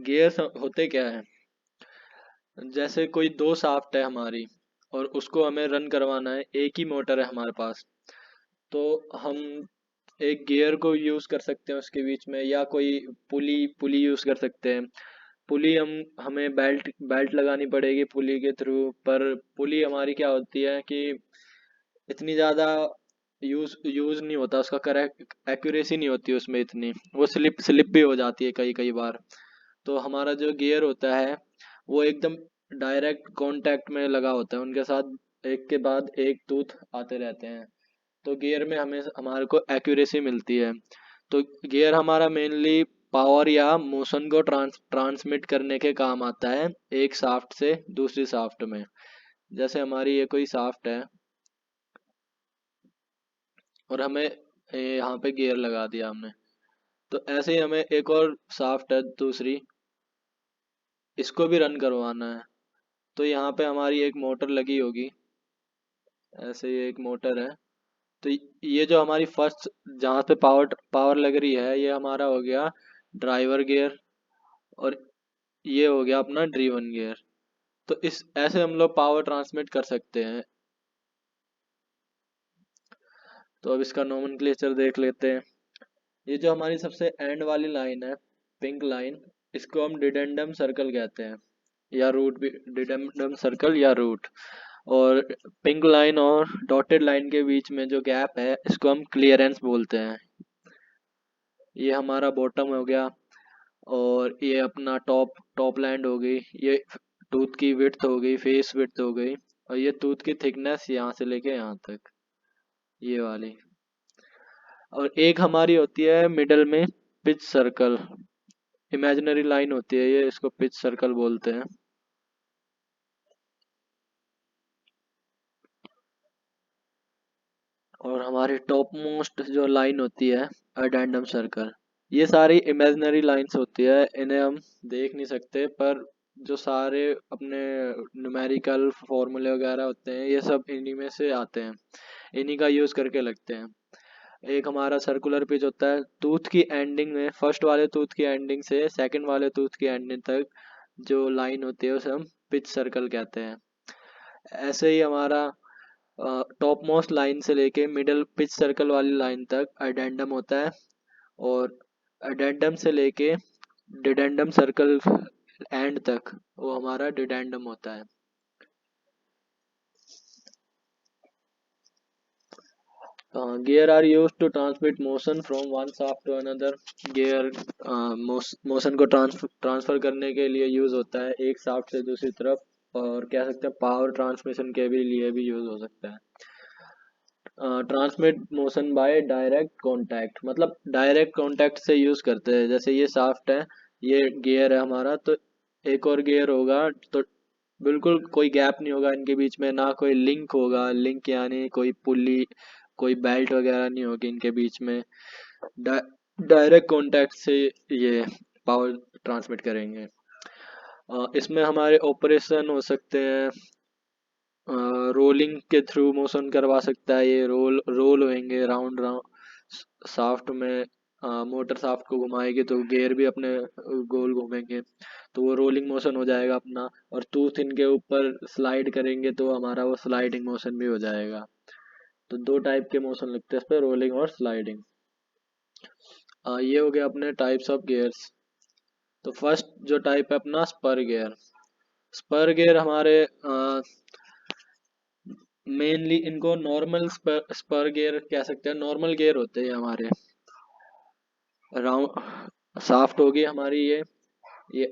Gears होते क्या है, जैसे कोई दो शाफ्ट है हमारी और उसको हमें रन करवाना है, एक ही मोटर है हमारे पास, तो हम एक गियर को यूज कर सकते हैं उसके बीच में, या कोई पुली पुली यूज कर सकते हैं। पुली हमें बेल्ट बेल्ट लगानी पड़ेगी पुली के थ्रू, पर पुली हमारी क्या होती है कि इतनी ज़्यादा यूज यूज नहीं होता उसका, करेक्ट एक्यूरेसी नहीं होती उसमें इतनी, वो स्लिप स्लिप भी हो जाती है कई कई बार। तो हमारा जो गियर होता है वो एकदम डायरेक्ट कांटेक्ट में लगा होता है उनके साथ, एक के बाद एक टूथ आते रहते हैं, तो गियर में हमें हमारे को एक्यूरेसी मिलती है। तो गियर हमारा मेनली पावर या मोशन को ट्रांसमिट करने के काम आता है, एक शाफ्ट से दूसरी शाफ्ट में। जैसे हमारी ये कोई शाफ्ट है और हमें यहाँ पे गियर लगा दिया हमने, तो ऐसे ही हमें एक और शाफ्ट है दूसरी, इसको भी रन करवाना है। तो यहाँ पे हमारी एक मोटर लगी होगी, ऐसे ही एक मोटर है। तो ये जो हमारी फर्स्ट जहाँ पे पावर पावर लग रही है, ये हमारा हो गया ड्राइवर गियर, और ये हो गया अपना ड्रीवन गियर। तो इस ऐसे हम लोग पावर ट्रांसमिट कर सकते हैं। तो अब इसका नोमेनक्लेचर देख लेते हैं। ये जो हमारी सबसे एंड वाली लाइन है, पिंक लाइन, इसको हम डिडेंडम सर्कल कहते हैं, या रूट भी, डिडेंडम सर्कल या रूट। और पिंक लाइन और डॉटेड लाइन के बीच में जो गैप है, इसको हम क्लियरेंस बोलते हैं। ये हमारा बॉटम हो गया, और ये अपना टॉप टॉप लैंड हो गई, ये टूथ की विड्थ हो गई, फेस विड्थ हो गई, और ये टूथ की थिकनेस यहाँ से लेके यहाँ तक, ये वाली। और एक हमारी होती है मिडल में पिच सर्कल, इमेजिनरी लाइन होती है ये, इसको पिच सर्कल बोलते हैं। और हमारी टॉप मोस्ट जो लाइन होती है, अडेंडम सर्कल। ये सारी इमेजिनरी लाइंस होती है, इन्हें हम देख नहीं सकते, पर जो सारे अपने न्यूमेरिकल फॉर्मूले वगैरह होते हैं, ये सब इन्हीं में से आते हैं, इन्हीं का यूज करके लगते हैं। एक हमारा सर्कुलर पिच होता है, टूथ की एंडिंग में, फर्स्ट वाले टूथ की एंडिंग से सेकंड वाले टूथ की एंडिंग तक जो लाइन होती है उसे हम पिच सर्कल कहते हैं। ऐसे ही हमारा टॉप मोस्ट लाइन से लेके मिडल पिच सर्कल वाली लाइन तक अडेंडम होता है, और अडेंडम से लेके डिडेंडम सर्कल एंड तक वो हमारा डिडेंडम होता है। Gear are use to transmit motion from one shaft to another. Gear motion को ट्रांसफर करने के लिए यूज होता है एक शाफ्ट से दूसरी तरफ, और कह सकते हैं पावर ट्रांसमिशन के भी लिए भी यूज हो सकता है। Transmit motion by direct contact, मतलब डायरेक्ट कांटेक्ट से यूज करते हैं। जैसे ये शाफ्ट है, ये गियर है हमारा, तो एक और गियर होगा, तो बिल्कुल कोई गैप नहीं होगा इनके बीच में, ना कोई लिंक होगा, लिंक यानी कोई पुली, कोई बेल्ट वगैरह नहीं होगी इनके बीच में। डायरेक्ट कांटेक्ट से ये पावर ट्रांसमिट करेंगे। इसमें हमारे ऑपरेशन हो सकते हैं, रोलिंग के थ्रू मोशन करवा सकता है, ये रोल रोल होंगे राउंड राउंड शाफ्ट में। मोटर शाफ्ट को घुमाएगी तो गियर भी अपने गोल घूमेंगे, तो वो रोलिंग मोशन हो जाएगा अपना। और टूथ इनके ऊपर स्लाइड करेंगे तो हमारा वो स्लाइडिंग मोशन भी हो जाएगा। तो दो टाइप के मोशन लगते हैं इस पे, रोलिंग और स्लाइडिंग। ये हो गया अपने टाइप्स ऑफ गियर्स। तो फर्स्ट जो टाइप है अपना स्पर गियर। स्पर गियर हमारे मेनली इनको नॉर्मल स्पर गियर कह सकते हैं, नॉर्मल गियर होते हैं हमारे। राउंड शाफ्ट होगी हमारी ये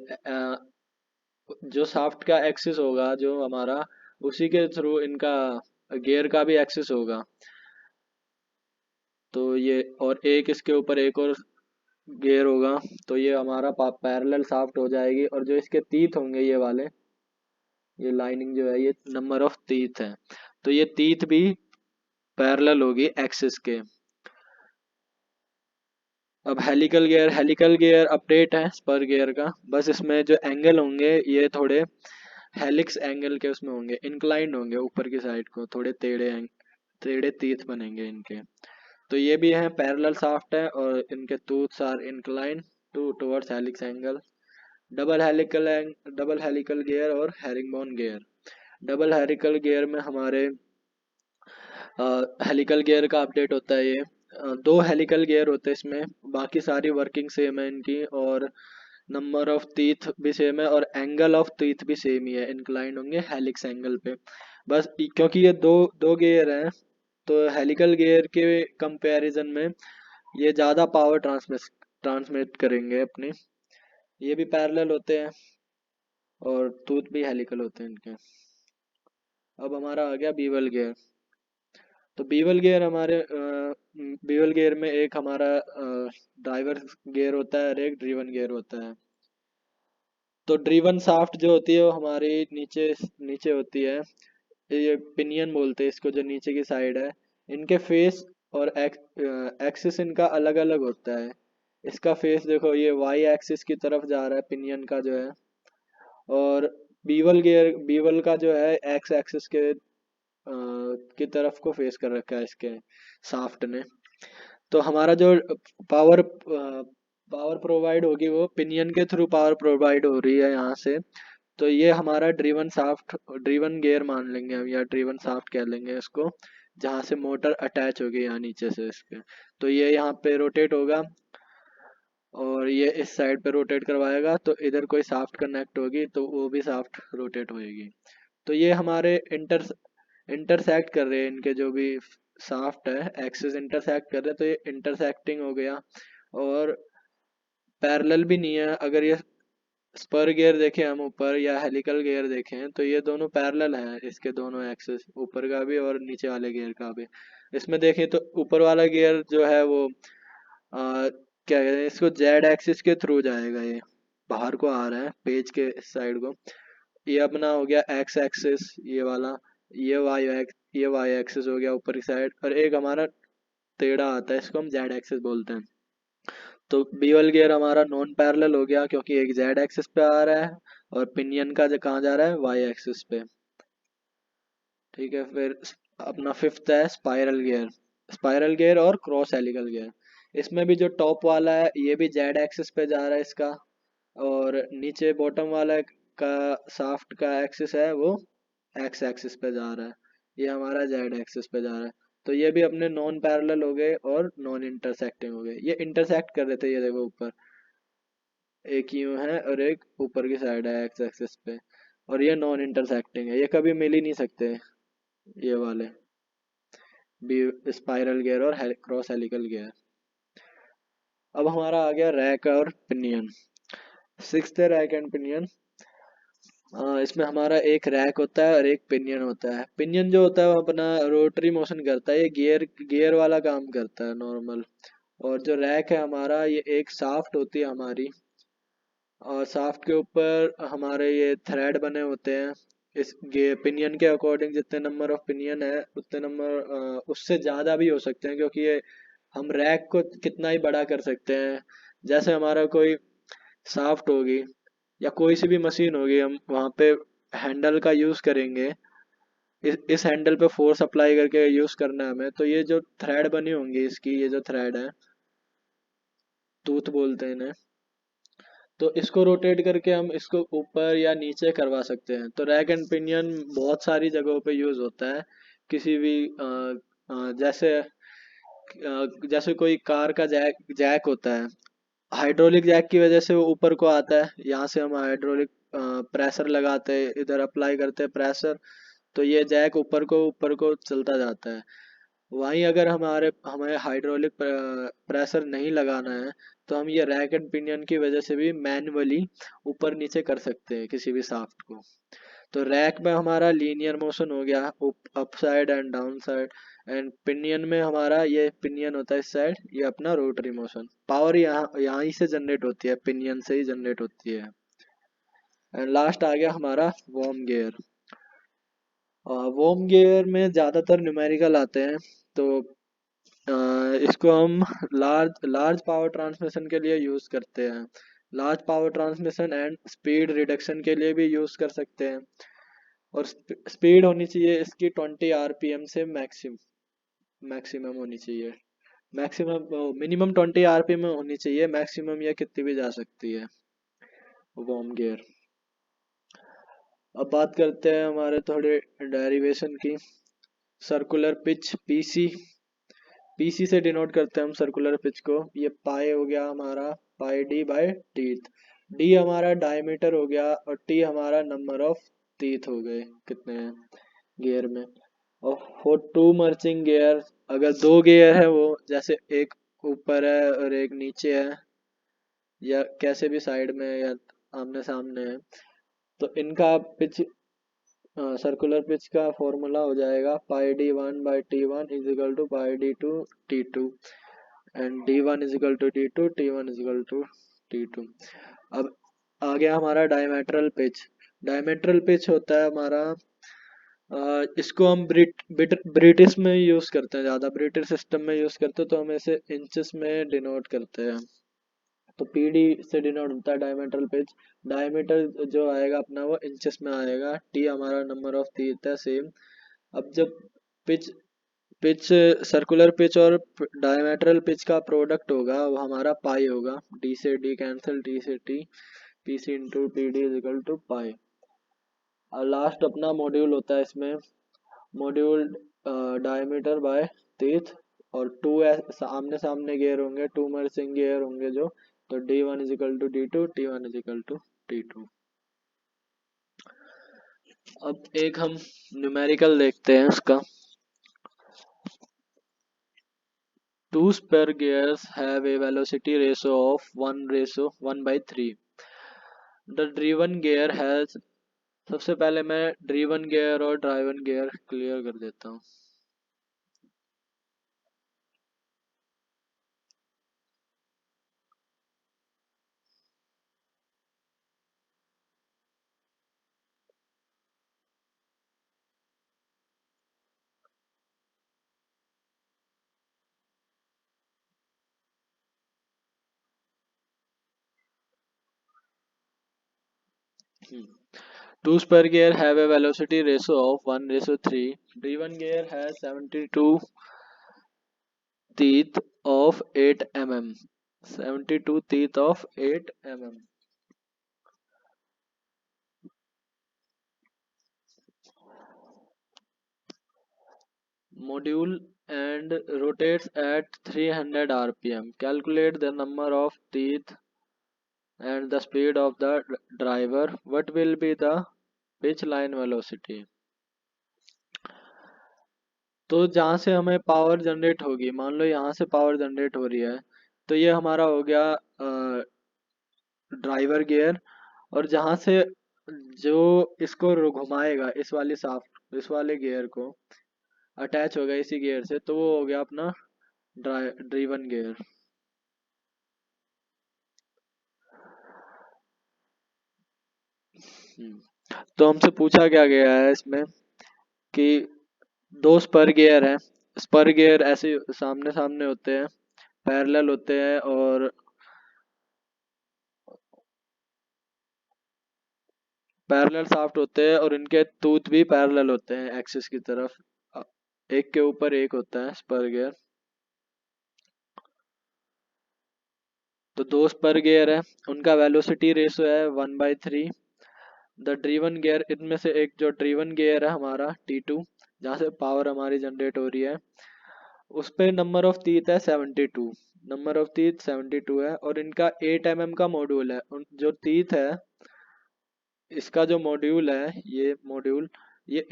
जो शाफ्ट का एक्सिस होगा जो हमारा, उसी के थ्रू इनका गियर का भी एक्सिस होगा। तो ये, और एक इसके ऊपर एक और गियर होगा, तो ये हमारा पैरेलल शाफ्ट हो जाएगी। और जो इसके तीत होंगे ये वाले, ये लाइनिंग जो है, ये नंबर ऑफ तीत है, तो ये तीत भी पैरेलल होगी एक्सिस के। अब हेलिकल गियर अपडेट है स्पर गियर का, बस इसमें जो एंगल होंगे ये थोड़े हेलिक्स एंगल के उसमें होंगे, इंक्लाइंड होंगे ऊपर की साइड को, थोड़े टेढ़े टेढ़े तीत बनेंगे इनके। तो ये भी है पैरेलल शाफ्ट है, और इनके tooths are incline to towards helix angle. Double helical gear और herringbone gear. Double helical gear में हमारे हेलिकल गियर का अपडेट होता है ये। दो हेलिकल गियर होते हैं इसमें, बाकी सारी वर्किंग सेम है इनकी, और नंबर ऑफ टीथ भी सेम है, और एंगल ऑफ टीथ भी सेम ही है, इंक्लाइंड होंगे हेलिक्स एंगल पे। बस क्योंकि ये दो दो गियर हैं, तो हेलिकल गियर के कंपैरिजन में ये ज़्यादा पावर ट्रांसमिट करेंगे अपनी। ये भी पैरेलल होते हैं और टूथ भी हेलिकल होते हैं इनके। अब हमारा आ गया बीवल गियर। तो बीवल गियर में एक हमारा ड्राइवर गियर होता है और एक ड्रीवन गियर होता है। तो ड्रीवन शाफ्ट जो होती है वो हमारी नीचे नीचे होती है, ये पिनियन बोलते हैं इसको, जो नीचे की साइड है। इनके फेस और एक्सिस इनका अलग अलग होता है। इसका फेस देखो, ये वाई एक्सिस की तरफ जा रहा है पिनियन का जो है, और बीवल का जो है एक्स एक्सिस के की तरफ को फेस कर रखा है इसके शाफ्ट ने। तो हमारा जो पावर पावर प्रोवाइड होगी वो पिनियन के थ्रू पावर प्रोवाइड हो रही है यहाँ से। तो ये हमारा ड्रीवन गियर मान लेंगे हम, या ड्रीवन शाफ्ट कह लेंगे इसको, जहाँ से मोटर अटैच होगी यहाँ नीचे से इसके। तो ये यहाँ पे रोटेट होगा और ये इस साइड पे रोटेट करवाएगा, तो इधर कोई शाफ्ट कनेक्ट होगी तो वो भी शाफ्ट रोटेट होएगी। तो ये हमारे इंटरसेक्ट कर रहे हैं, इनके जो भी शाफ्ट है एक्सिस इंटरसेक्ट कर रहे हैं, तो ये इंटरसेक्टिंग हो गया। और पैरेलल भी नहीं है। अगर ये स्पर गियर देखें हम ऊपर, या हेलिकल गियर देखें, तो ये दोनों पैरेलल हैं, इसके दोनों एक्सिस, ऊपर का भी और नीचे वाले गियर का भी। इसमें देखें तो ऊपर वाला गियर जो है वो क्या कहते हैं इसको, जेड एक्सिस के थ्रू जाएगा, ये बाहर को आ रहा है पेज के इस साइड को। ये अपना हो गया एक्स एक्सिस ये वाला, ये वाई एक्सिस हो गया ऊपर की साइड, और एक हमारा टेढ़ा आता है, इसको हम जेड एक्सिस बोलते हैं। तो बीवल गियर हमारा नॉन पैरेलल हो गया क्योंकि एक जेड एक्सिस पे आ रहा है, और पिनियन का जो कहाँ जा रहा है, वाई एक्सिस पे। ठीक है, फिर अपना फिफ्थ है स्पाइरल गियर। स्पाइरल गियर और क्रॉस हेलिकल गियर। इसमें भी जो टॉप वाला है ये भी जेड एक्सिस पे जा रहा है इसका, और नीचे बॉटम वाला का शाफ्ट का एक्सिस है वो एक्स एक्सिस पे जा रहा है, ये हमारा जेड एक्सिस पे जा रहा है। तो ये भी अपने नॉन पैरेलल हो गए और नॉन इंटरसेक्टिंग हो गए। ये इंटरसेक्ट कर रहे थे, ये देखो ऊपर एक यूं है और एक ऊपर की साइड है एक्स एक्सिस पे, और ये नॉन इंटरसेक्टिंग है, ये कभी मिल ही नहीं सकते ये वाले भी, स्पाइरल गियर और क्रॉस हेलिकल गियर। अब हमारा आ गया रैक और पिनियन। सिक्स्थ है रैक एंड पिनियन। इसमें हमारा एक रैक होता है और एक पिनियन होता है। पिनियन जो होता है वो अपना रोटरी मोशन करता है, ये गियर गियर वाला काम करता है नॉर्मल। और जो रैक है हमारा, ये एक शाफ्ट होती है हमारी, और शाफ्ट के ऊपर हमारे ये थ्रेड बने होते हैं। इस पिनियन के अकॉर्डिंग जितने नंबर ऑफ पिनियन है उतने नंबर, उससे ज़्यादा भी हो सकते हैं, क्योंकि ये हम रैक को कितना ही बड़ा कर सकते हैं। जैसे हमारा कोई शाफ्ट होगी या कोई सी भी मशीन होगी, हम वहाँ पे हैंडल का यूज़ करेंगे, इस हैंडल पे फोर्स अप्लाई करके यूज़ करना है हमें, तो ये जो थ्रेड बनी होंगी इसकी, ये जो थ्रेड है, टूथ बोलते हैं इन्हें, तो इसको रोटेट करके हम इसको ऊपर या नीचे करवा सकते हैं। तो रैक एंड पिनियन बहुत सारी जगहों पे यूज होता है। किसी भी जैसे कोई कार का जैक जैक होता है, हाइड्रोलिक जैक की वजह से वो ऊपर को आता है, यहाँ से हम हाइड्रोलिक प्रेशर लगाते हैं, इधर अप्लाई करते हैं प्रेशर, तो ये जैक ऊपर को चलता जाता है। वहीं अगर हमें हाइड्रोलिक प्रेशर नहीं लगाना है, तो हम ये रैक एंड पिनियन की वजह से भी मैन्युअली ऊपर नीचे कर सकते हैं किसी भी शाफ्ट को। तो रैक में हमारा लीनियर मोशन हो गया, up side and down side, and pinion में हमारा ये पिनियन होता है इस साइड, ये अपना रोटरी मोशन। पावर यहाँ यहाँ ही से जनरेट होती है, पिनियन से ही जनरेट होती है। एंड लास्ट आ गया हमारा वॉर्म गियर। वॉर्म गियर में ज़्यादातर न्यूमेरिकल आते हैं, तो इसको हम लार्ज लार्ज पावर ट्रांसमिशन के लिए यूज़ करते हैं। Large power transmission and speed reduction के लिए भी यूज़ कर सकते हैं। और स्पीड होनी चाहिए इसकी 20 आरपीएम से मैक्सिमम होनी चाहिए। मैक्सिमम मिनिमम 20 आरपीएम होनी चाहिए, मैक्सिमम ये कितनी भी जा सकती है। Warm gear. अब बात करते हैं हमारे थोड़े डेरिवेशन की। सर्कुलर पिच पीसी, पीसी से डिनोट करते हैं हम सर्कुलर पिच को। ये पाई हो गया हमारा, पाई डी बाय टीथ। डी हमारा डायमीटर हो गया और टी हमारा नंबर ऑफ टीथ हो गए कितने हैं गियर में। और फॉर टू मर्चिंग गियर, अगर दो गियर है वो, जैसे एक ऊपर है और एक नीचे है या कैसे भी साइड में है या आमने सामने है, तो इनका पिच, सर्कुलर पिच का फॉर्मूला हो जाएगा pi D one by T one is equal to pi D two T two, and D one is equal to T two, T one is equal to T two. अब आ गया हमारा diametral pitch. Diametral pitch होता है हमारा, इसको हम British में यूज करते हैं, ज्यादा ब्रिटिश सिस्टम में यूज करते हैं, तो हम इसे इंचेस में डिनोट करते हैं। तो पीडी से डिनोट होता है डायमेट्रल पिच। डायमीटर जो आएगा अपना वो इंचेस में आएगा। टी हमारा नंबर ऑफ टीथ है सेम। अब जब पिच पिच सर्कुलर पिच और डायमेट्रल पिच का प्रोडक्ट होगा वो हमारा पाई होगा। डी से डी कैंसिल, टी से T, P C into P D is equal to pi. और लास्ट अपना मॉड्यूल होता है इसमें, मॉड्यूल डायमीटर बाय टीथ। और टू सामने सामने गियर होंगे, टू मर्चिंग गियर होंगे जो, तो D one is equal to D two, T one is equal to T two. अब एक हम न्यूमेरिकल देखते हैं इसका। Two spare gears have a velocity ratio of 1:1/3. The driven gear has, सबसे पहले मैं ड्रीवन गियर और ड्राइवन गियर क्लियर कर देता हूँ। Two spare gear have a velocity ratio of 1:3. Driven gear has 72 teeth of 8 mm. 72 teeth of 8 mm. Module and rotates at 300 rpm. Calculate the number of teeth and the speed of the driver. What will be the pitch line velocity? तो जहाँ से हमें power generate होगी, मान लो यहाँ से power generate हो रही है, तो ये हमारा हो गया ड्राइवर गियर। और जहाँ से जो इसको घुमाएगा, इस वाली शाफ्ट, इस वाले गियर को अटैच होगा इसी गियर से, तो वो हो गया अपना ड्रीवन गियर। तो हमसे पूछा क्या गया है इसमें कि दो स्पर गियर हैं। स्पर गियर ऐसे सामने सामने होते हैं, पैरेलल होते हैं, और पैरेलल शाफ्ट होते हैं, और इनके टूथ भी पैरेलल होते हैं एक्सिस की तरफ। एक के ऊपर एक होता है स्पर गियर। तो दो स्पर गियर है, उनका वेलोसिटी रेशो है 1/3। द ड्रीवन गियर, इनमें से एक जो ड्रीवन गियर है हमारा T2, जहाँ से पावर हमारी जनरेट हो रही है, उस पे नंबर ऑफ टीथ है 72। नंबर ऑफ टीथ 72 है, और इनका 8 mm का मॉड्यूल है। जो टीथ है, इसका जो मॉड्यूल है, ये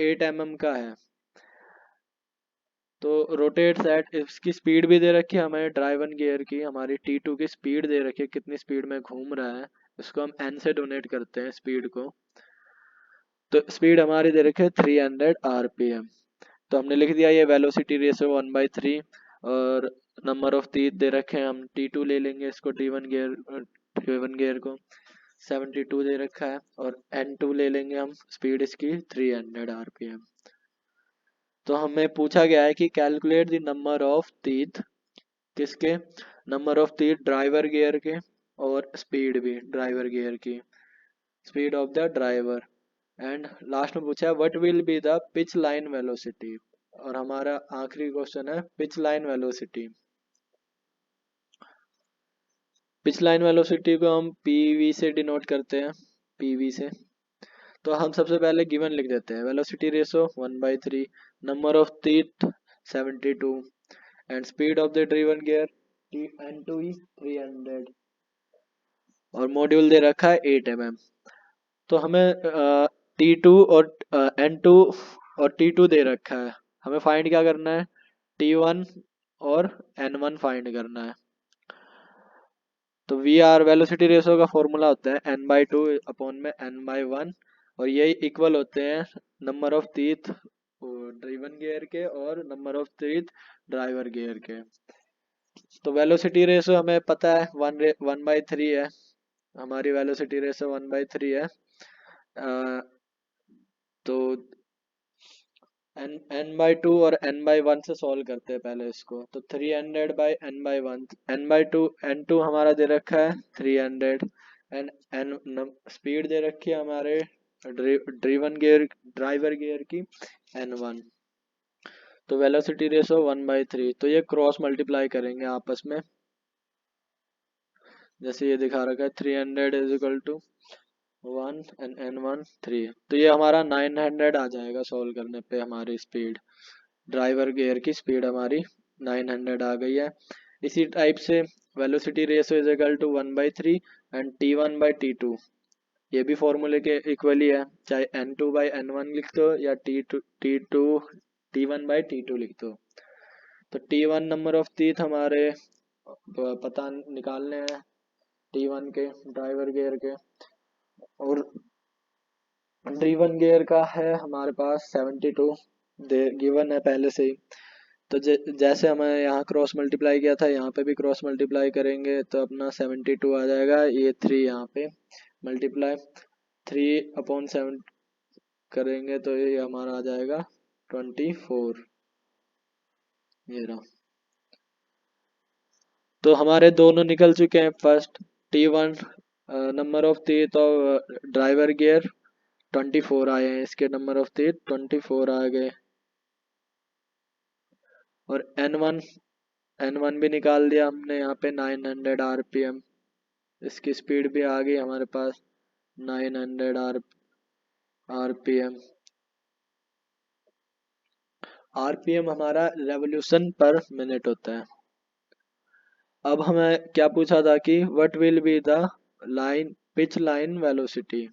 8 mm का है। तो रोटेट्स एट, इसकी स्पीड भी दे रखी है हमें ड्राइवन गियर की, हमारी T2 की स्पीड दे रखी है, कितनी स्पीड में घूम रहा है, इसको हम n से डोनेट करते हैं स्पीड को। तो स्पीड हमारी दे रखी है 300 rpm। तो हमने लिख दिया ये वेलोसिटी रेशो 1/3। और नंबर ऑफ टीथ दे रखे हैं, हम T2 ले लेंगे इसको, ड्रीवन गियर को 72 दे रखा है, और N2 ले लेंगे हम, स्पीड इसकी 300 rpm। तो हमें पूछा गया है कि calculate the number of teeth, किसके, number of teeth driver gear के, और स्पीड भी ड्राइवर गियर की, speed of the driver. And last में पूछा है what will be the pitch line velocity. और हमारा आखिरी क्वेश्चन है pitch line velocity. Pitch line velocity को हम पीवी से डिनोट करते हैं, पीवी से। तो हम सबसे पहले गिवन लिख देते हैं, velocity ratio 1/3, number of teeth 72, and speed of the driven gear N2 is 300, और मॉड्यूल दे रखा है 8 mm। तो हमें T2 और N2 और T2 दे रखा है, हमें फाइंड क्या करना है, T1 और N1 फाइंड करना है। तो वी आर वेलोसिटी रेशो का फॉर्मूला होता है N/2 अपॉन में N/1, और यही इक्वल होते हैं number of teeth driven gear के और number of teeth driver gear के। तो वेलोसिटी रेशो हमें पता है 1/3 है, हमारी वेलोसिटी रेशो 1/3 है। तो n/2 और n/1 से सॉल्व करते हैं पहले इसको। तो 300/n/1, n/2 हमारा दे रखा है 300, एंड n स्पीड दे रखी है हमारे ड्रिवन गियर ड्राइवर गियर की n1। तो वेलोसिटी रेशो 1/3, तो ये क्रॉस मल्टीप्लाई करेंगे आपस में, जैसे ये दिखा रखा है 300 is equal to 1 and n1 3, तो ये हमारा 900 आ जाएगा सॉल्व करने पे। हमारी स्पीड ड्राइवर गियर की स्पीड हमारी 900 आ गई है। इसी टाइप से velocity ratio is equal to 1/3 and T1/T2, ये भी फॉर्मूले के इक्वली है, चाहे N2/N1 लिख दो या T1/T2 लिख दो। तो T1 नंबर ऑफ टीथ हमारे पता निकालने हैं T1 के ड्राइवर गियर के, और ड्रिवन गियर का है हमारे पास 72 गिवन है पहले से ही। तो जैसे हमें यहाँ क्रॉस मल्टीप्लाई किया था, यहाँ पे भी क्रॉस मल्टीप्लाई करेंगे तो अपना 72 आ जाएगा, ये 3 यहाँ पे मल्टीप्लाई 3/7 करेंगे तो ये हमारा आ जाएगा 24, ये रहा। तो हमारे दोनों निकल चुके हैं। First T1 number of teeth और ड्राइवर गियर 24 आए हैं, इसके नंबर ऑफ टीथ 24 आ गए, और N1 भी निकाल दिया हमने यहाँ पे 900 RPM, इसकी स्पीड भी आ गई हमारे पास 900 RPM। RPM हमारा रेवोल्यूशन पर मिनट होता है। अब हमें क्या पूछा था कि what will be the line pitch line velocity.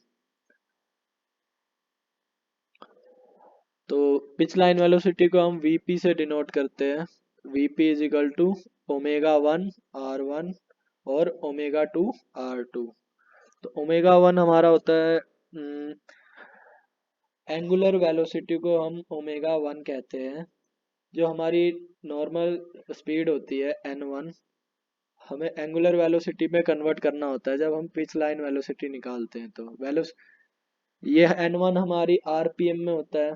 तो पिच लाइन वेलोसिटी को हम VP से डिनोट करते हैं, VP is equal to ω1 R1 और ω2 R2। तो ω1 हमारा होता है एंगुलर वेलोसिटी को हम ω1 कहते हैं, जो हमारी नॉर्मल स्पीड होती है N1, हमें एंगुलर वेलोसिटी में कन्वर्ट करना होता है जब हम पिच लाइन वेलोसिटी निकालते हैं। तो ये N1 हमारी RPM में होता है,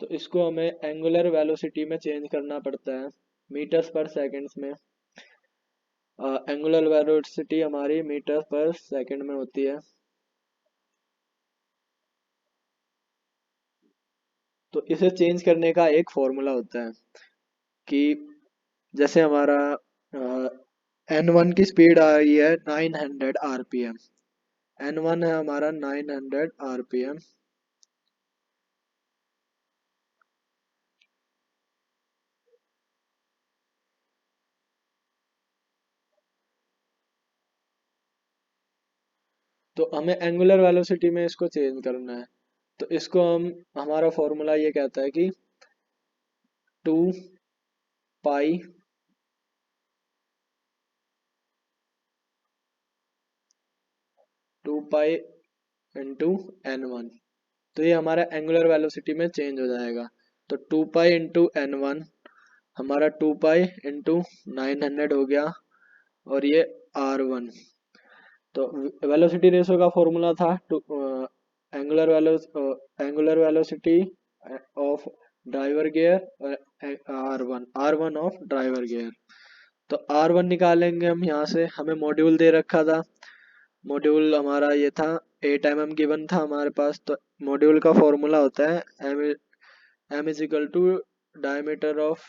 तो इसको हमें एंगुलर वेलोसिटी में चेंज करना पड़ता है मीटर्स पर सेकंड्स में। एंगुलर वेलोसिटी हमारी मीटर पर सेकंड में होती है। तो इसे चेंज करने का एक फॉर्मूला होता है कि जैसे हमारा N1 की स्पीड आ रही है 900 RPM, N1 है हमारा 900 RPM, तो हमें एंगुलर वेलोसिटी में इसको चेंज करना है। तो इसको हमारा फॉर्मूला ये कहता है कि 2 पाई इंटू N1, तो ये हमारा एंगुलर वेलोसिटी में चेंज हो जाएगा। तो 2 पाई इंटू N1 हमारा 2 पाई इंटू 900 हो गया, और ये R1। तो वेलोसिटी रेशो का फॉर्मूला था angular velocity of driver gear R1 of driver gear. तो R1 निकालेंगे हम यहाँ से, हमें मॉड्यूल दे रखा था, मॉड्यूल हमारा ये था 8 mm गिवन था हमारे पास। तो मॉड्यूल का फॉर्मूला होता है M is equal to diameter of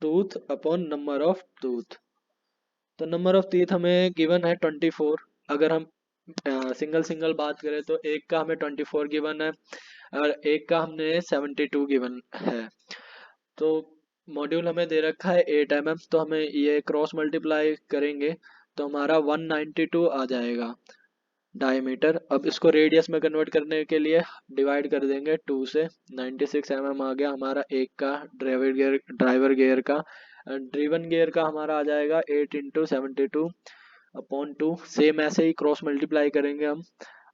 tooth upon number of tooth. तो नंबर ऑफ टीथ हमें गिवन है 24। अगर हम सिंगल सिंगल बात करें तो एक का हमें 24 गिवन है और एक का हमने 72 गिवन है। तो मॉड्यूल हमें दे रखा है 8 mm, तो हमें ये क्रॉस मल्टीप्लाई करेंगे तो हमारा 192 आ जाएगा डायमीटर। अब इसको रेडियस में कन्वर्ट करने के लिए डिवाइड कर देंगे 2 से। 96 mm आ गया हमारा एक का ड्राइवर गियर का। ड्रिवन गियर का हमारा आ जाएगा 8 × 72 अपॉन 2। सेम ऐसे ही क्रॉस मल्टीप्लाई करेंगे हम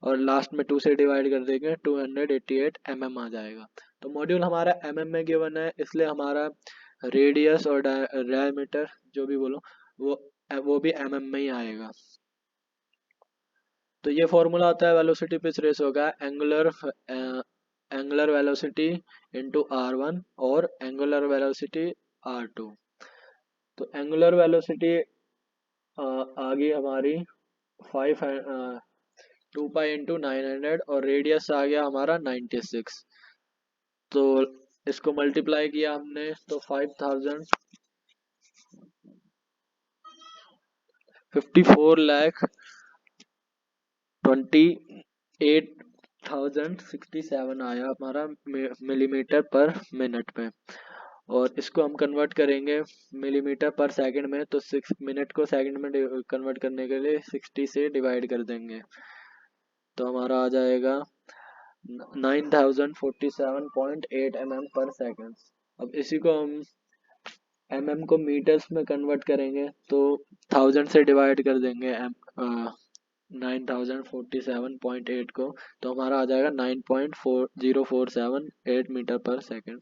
और लास्ट में 2 से डिवाइड कर देंगे, 288 mm आ जाएगा। तो मॉड्यूल हमारा mm में गिवन है, इसलिए हमारा रेडियस और डायमीटर जो भी बोलो वो भी mm में ही आएगा। तो ये फॉर्मूला आता है वेलोसिटी पिच रेशियो का, एंगुलर वेलोसिटी इंटू R1 और एंगुलर वेलोसिटी R2। तो एंगुलर वेलोसिटी आ गई हमारी 2 पाई इंटू 900 और रेडियस आ गया हमारा 96। तो इसको मल्टीप्लाई किया हमने तो 54,28,067 आया हमारा मिलीमीटर पर मिनट में। और इसको हम कन्वर्ट करेंगे मिलीमीटर पर सेकंड में, तो 6 मिनट को सेकंड में कन्वर्ट करने के लिए 60 से डिवाइड कर देंगे तो हमारा आ जाएगा 9047.8 mm पर सेकंड। अब इसी को हम को मीटर्स में कन्वर्ट करेंगे तो 1000 से डिवाइड कर देंगे 9047.8 को, तो हमारा आ जाएगा 9.4047 8 मीटर पर सेकंड।